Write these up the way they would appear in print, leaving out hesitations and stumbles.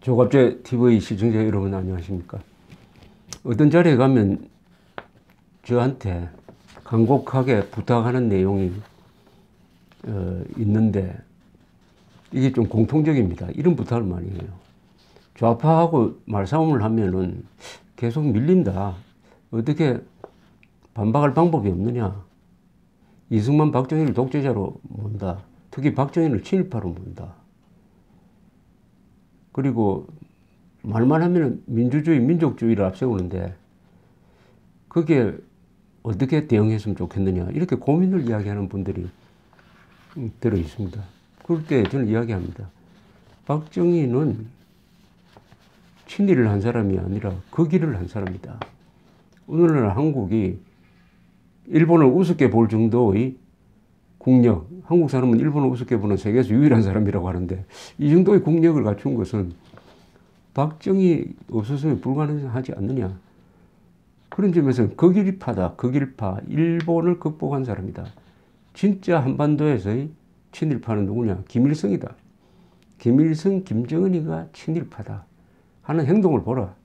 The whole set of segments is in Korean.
조갑제 TV 시청자 여러분 안녕하십니까. 어떤 자리에 가면 저한테 간곡하게 부탁하는 내용이 있는데 이게 좀 공통적입니다. 이런 부탁을 많이 해요. 좌파하고 말싸움을 하면은 계속 밀린다. 어떻게 반박할 방법이 없느냐. 이승만 박정희를 독재자로 본다. 특히 박정희를 친일파로 본다. 그리고 말만 하면 민주주의, 민족주의를 앞세우는데 그게 어떻게 대응했으면 좋겠느냐 이렇게 고민을 이야기하는 분들이 들어 있습니다. 그럴 때 저는 이야기합니다. 박정희는 친일을 한 사람이 아니라 극일을 한 사람이다. 오늘날 한국이 일본을 우습게 볼 정도의 국력, 한국 사람은 일본을 우습게 보는 세계에서 유일한 사람이라고 하는데 이 정도의 국력을 갖춘 것은 박정희 없었으면 불가능하지 않느냐. 그런 점에서는 극일파다. 극일파. 일본을 극복한 사람이다. 진짜 한반도에서의 친일파는 누구냐? 김일성이다. 김일성, 김정은이가 친일파다 하는 행동을 보라.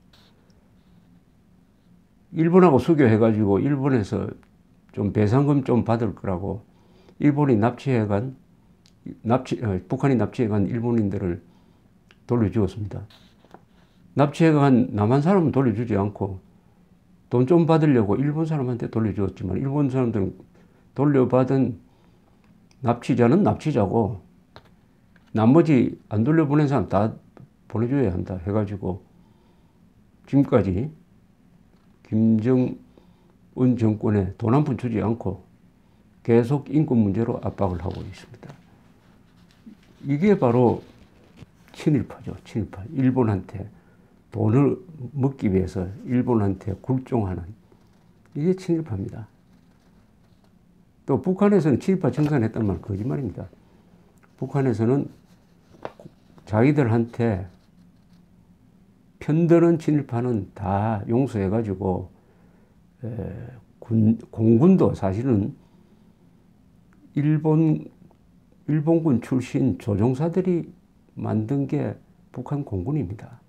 일본하고 수교해가지고 일본에서 좀 배상금 좀 받을 거라고 일본이 북한이 납치해간 일본인들을 돌려주었습니다. 납치해간 남한 사람은 돌려주지 않고 돈 좀 받으려고 일본 사람한테 돌려주었지만 일본 사람들은 돌려받은 납치자는 납치자고 나머지 안 돌려보낸 사람 다 보내줘야 한다 해가지고 지금까지 김정은 정권에 돈 한 푼 주지 않고 계속 인권 문제로 압박을 하고 있습니다. 이게 바로 친일파죠. 친일파. 일본한테 돈을 먹기 위해서 일본한테 굴종하는 이게 친일파입니다. 또 북한에서는 친일파 청산했단 말 거짓말입니다. 북한에서는 자기들한테 편드는 친일파는 다 용서해가지고 공군도 사실은 일본군 출신 조종사들이 만든 게 북한 공군입니다.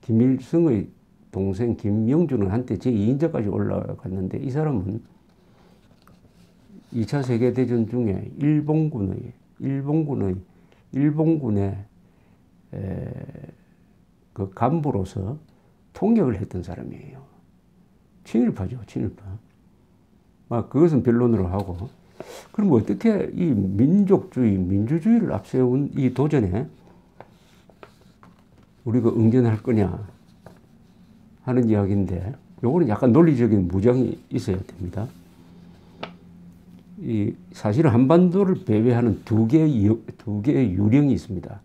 김일성의 동생 김명준은 한때 제2인자까지 올라갔는데 이 사람은 2차 세계대전 중에 일본군의 그 간부로서 통역을 했던 사람이에요. 친일파죠, 친일파. 그것은 변론으로 하고. 그럼 어떻게 이 민족주의, 민주주의를 앞세운 이 도전에 우리가 응전할 거냐 하는 이야기인데, 요거는 약간 논리적인 무장이 있어야 됩니다. 사실은 한반도를 배회하는 두 개의 유령이 있습니다.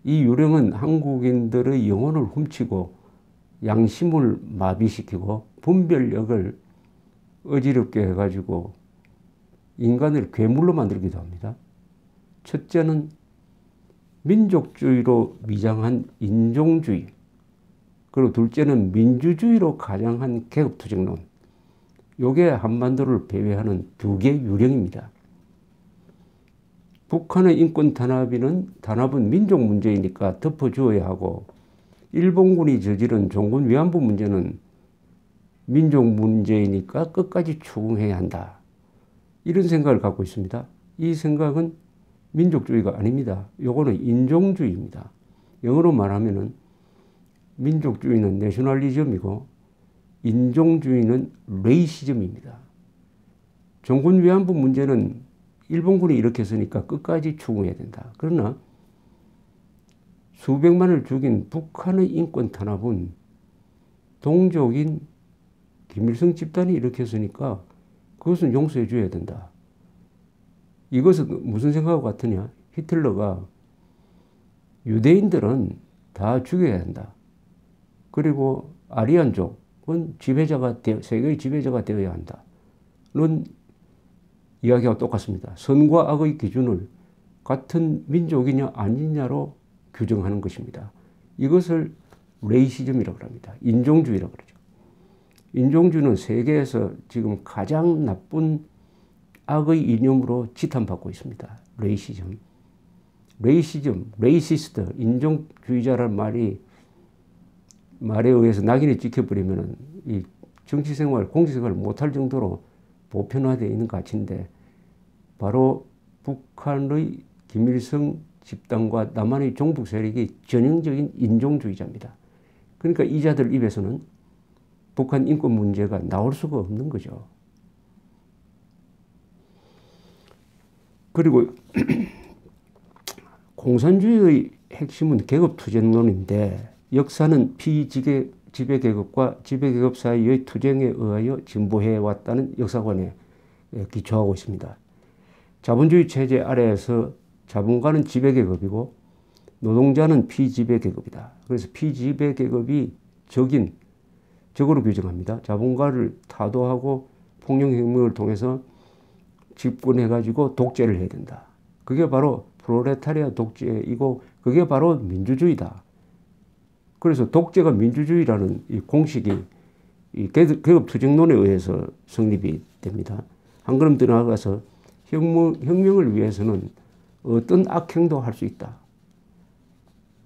이 유령은 한국인들의 영혼을 훔치고 양심을 마비시키고 분별력을 어지럽게 해가지고 인간을 괴물로 만들기도 합니다. 첫째는 민족주의로 위장한 인종주의, 그리고 둘째는 민주주의로 가장한 계급투쟁론. 요게 한반도를 배회하는 두 개의 유령입니다. 북한의 인권 단합은 민족 문제이니까 덮어주어야 하고, 일본군이 저지른 종군 위안부 문제는 민족 문제이니까 끝까지 추궁해야 한다. 이런 생각을 갖고 있습니다. 이 생각은 민족주의가 아닙니다. 요거는 인종주의입니다. 영어로 말하면은 민족주의는 내셔널리즘이고 인종주의는 레이시즘입니다. 종군 위안부 문제는 일본군이 일으켰으니까 끝까지 추궁해야 된다. 그러나 수백만을 죽인 북한의 인권 탄압은 동족인 김일성 집단이 일으켰으니까 그것은 용서해 줘야 된다. 이것은 무슨 생각과 같으냐? 히틀러가 유대인들은 다 죽여야 한다. 그리고 아리안족은 세계의 지배자가 되어야 한다. 는 이야기와 똑같습니다. 선과 악의 기준을 같은 민족이냐 아니냐로 규정하는 것입니다. 이것을 레이시즘이라고 합니다. 인종주의라고 그러죠. 인종주의는 세계에서 지금 가장 나쁜 악의 이념으로 지탄받고 있습니다. 레이시즘. 레이시즘, 레이시스트, 인종주의자라는 말에 의해서 낙인이 찍혀버리면 이 정치생활, 공직생활을 못할 정도로 보편화되어 있는 가치인데 바로 북한의 김일성 집단과 남한의 종북 세력이 전형적인 인종주의자입니다. 그러니까 이자들 입에서는 북한 인권 문제가 나올 수가 없는 거죠. 그리고 공산주의의 핵심은 계급투쟁론인데 역사는 피지배계급과 지배계급 사이의 투쟁에 의하여 진보해왔다는 역사관에 기초하고 있습니다. 자본주의 체제 아래에서 자본가는 지배계급이고 노동자는 피지배계급이다. 그래서 피지배계급이 적으로 규정합니다. 자본가를 타도하고 폭력혁명을 통해서 집권해가지고 독재를 해야 된다. 그게 바로 프롤레타리아 독재이고 그게 바로 민주주의다. 그래서 독재가 민주주의라는 이 공식이 이 계급투쟁론에 의해서 성립이 됩니다. 한 걸음 더 나아가서 혁명을 위해서는 어떤 악행도 할 수 있다.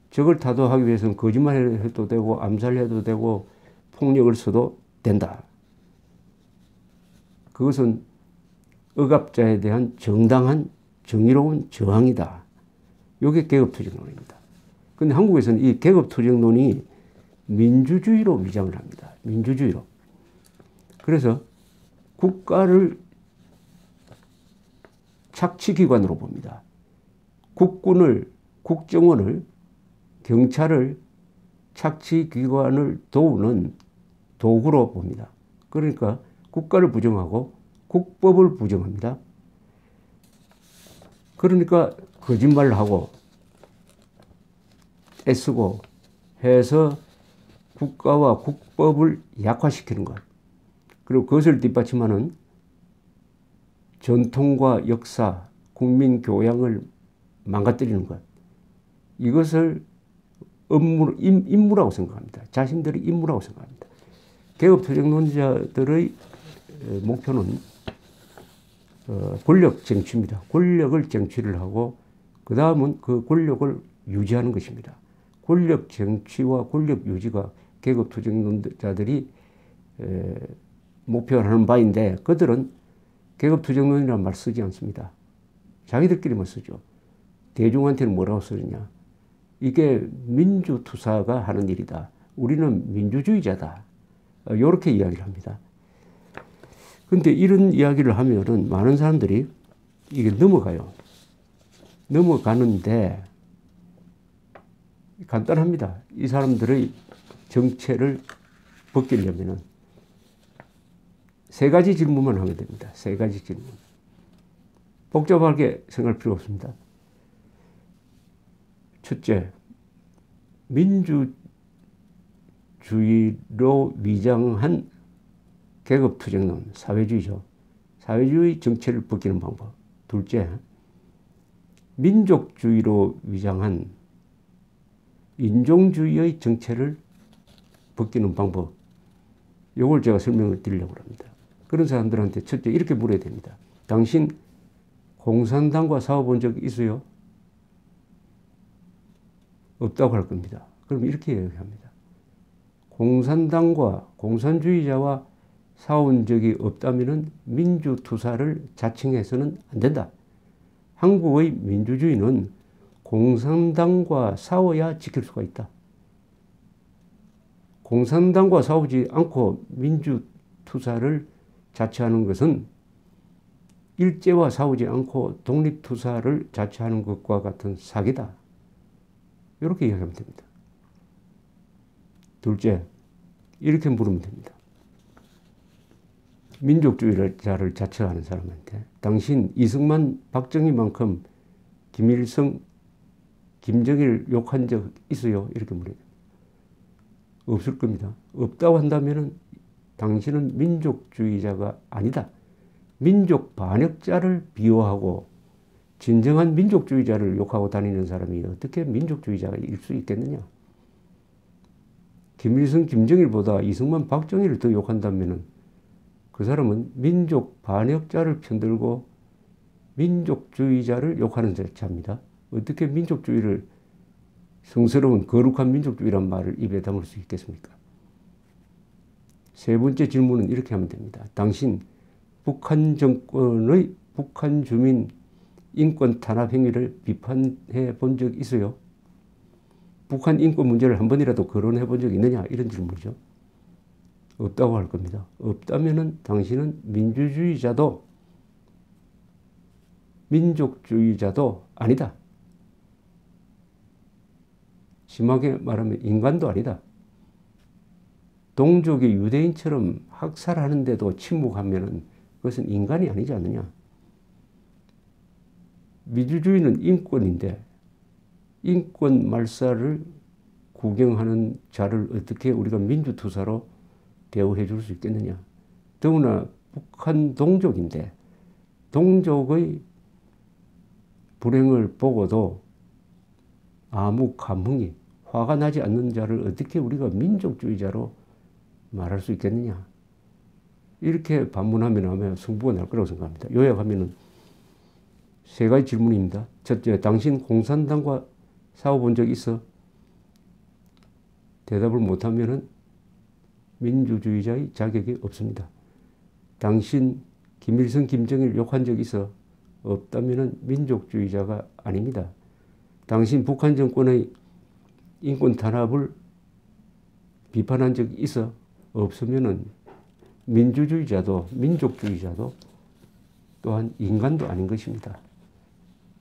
적을 타도하기 위해서는 거짓말을 해도 되고 암살해도 되고 폭력을 써도 된다. 그것은 억압자에 대한 정당한 정의로운 저항이다. 이게 계급투쟁론입니다. 그런데 한국에서는 이 계급투쟁론이 민주주의로 위장을 합니다. 민주주의로. 그래서 국가를 착취기관으로 봅니다. 국정원을, 경찰을 착취기관을 도우는 도구로 봅니다. 그러니까 국가를 부정하고 국법을 부정합니다. 그러니까 거짓말을 하고 애쓰고 해서 국가와 국법을 약화시키는 것. 그리고 그것을 뒷받침하는 전통과 역사, 국민 교양을 망가뜨리는 것. 이것을 임무라고 생각합니다. 자신들의 임무라고 생각합니다. 계급투쟁론자들의 목표는 권력 쟁취입니다. 권력을 쟁취를 하고 그 다음은 그 권력을 유지하는 것입니다. 권력 쟁취와 권력 유지가 계급투쟁론자들이 목표하는 바인데 그들은 계급투쟁론이라는 말 쓰지 않습니다. 자기들끼리만 쓰죠. 대중한테는 뭐라고 쓰느냐. 이게 민주투사가 하는 일이다. 우리는 민주주의자다. 이렇게 이야기를 합니다. 근데 이런 이야기를 하면은 많은 사람들이 이게 넘어가요. 넘어가는데 간단합니다. 이 사람들의 정체를 벗기려면은 세 가지 질문만 하면 됩니다. 세 가지 질문. 복잡하게 생각할 필요 없습니다. 첫째, 민주주의로 위장한 계급투쟁론, 사회주의죠. 사회주의 정체를 벗기는 방법. 둘째, 민족주의로 위장한 인종주의의 정체를 벗기는 방법. 이걸 제가 설명을 드리려고 합니다. 그런 사람들한테 첫째 이렇게 물어야 됩니다. 당신 공산당과 싸워본 적 있어요? 없다고 할 겁니다. 그럼 이렇게 얘기합니다. 공산당과 공산주의자와 싸운 적이 없다면 민주투사를 자칭해서는 안 된다. 한국의 민주주의는 공산당과 싸워야 지킬 수가 있다. 공산당과 싸우지 않고 민주투사를 자처하는 것은 일제와 싸우지 않고 독립투사를 자처하는 것과 같은 사기다. 이렇게 이야기하면 됩니다. 둘째, 이렇게 물으면 됩니다. 민족주의자를 자처하는 사람한테 당신 이승만, 박정희만큼 김일성, 김정일 욕한 적 있어요? 이렇게 물어요. 없을 겁니다. 없다고 한다면 당신은 민족주의자가 아니다. 민족 반역자를 비호하고 진정한 민족주의자를 욕하고 다니는 사람이 어떻게 민족주의자일 수 있겠느냐. 김일성, 김정일보다 이승만, 박정희를 더 욕한다면 그 사람은 민족 반역자를 편들고 민족주의자를 욕하는 자입니다. 어떻게 민족주의를 성스러운 거룩한 민족주의란 말을 입에 담을 수 있겠습니까? 세 번째 질문은 이렇게 하면 됩니다. 당신 북한 정권의 북한 주민 인권 탄압 행위를 비판해 본 적 있어요? 북한 인권 문제를 한 번이라도 거론해 본 적 있느냐? 이런 질문이죠. 없다고 할 겁니다. 없다면은 당신은 민주주의자도 민족주의자도 아니다. 심하게 말하면 인간도 아니다. 동족의 유대인처럼 학살하는데도 침묵하면은 그것은 인간이 아니지 않느냐. 민주주의는 인권인데 인권 말살을 구경하는 자를 어떻게 우리가 민주투사로 대우해 줄 수 있겠느냐. 더구나 북한 동족인데 동족의 불행을 보고도 아무 감흥이 화가 나지 않는 자를 어떻게 우리가 민족주의자로 말할 수 있겠느냐. 이렇게 반문하면 아마 승부가 날 거라고 생각합니다. 요약하면은 세 가지 질문입니다. 첫째, 당신 공산당과 싸워본 적 있어? 대답을 못하면은 민주주의자의 자격이 없습니다. 당신 김일성, 김정일 욕한 적 있어? 없다면은 민족주의자가 아닙니다. 당신 북한 정권의 인권 탄압을 비판한 적 있어? 없으면은 민주주의자도 민족주의자도 또한 인간도 아닌 것입니다.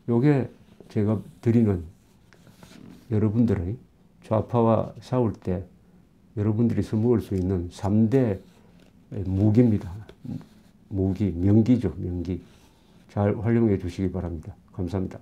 요게 제가 드리는 여러분들의 좌파와 싸울 때 여러분들이 써먹을 수 있는 3대 무기입니다. 무기, 명기죠, 명기. 잘 활용해 주시기 바랍니다. 감사합니다.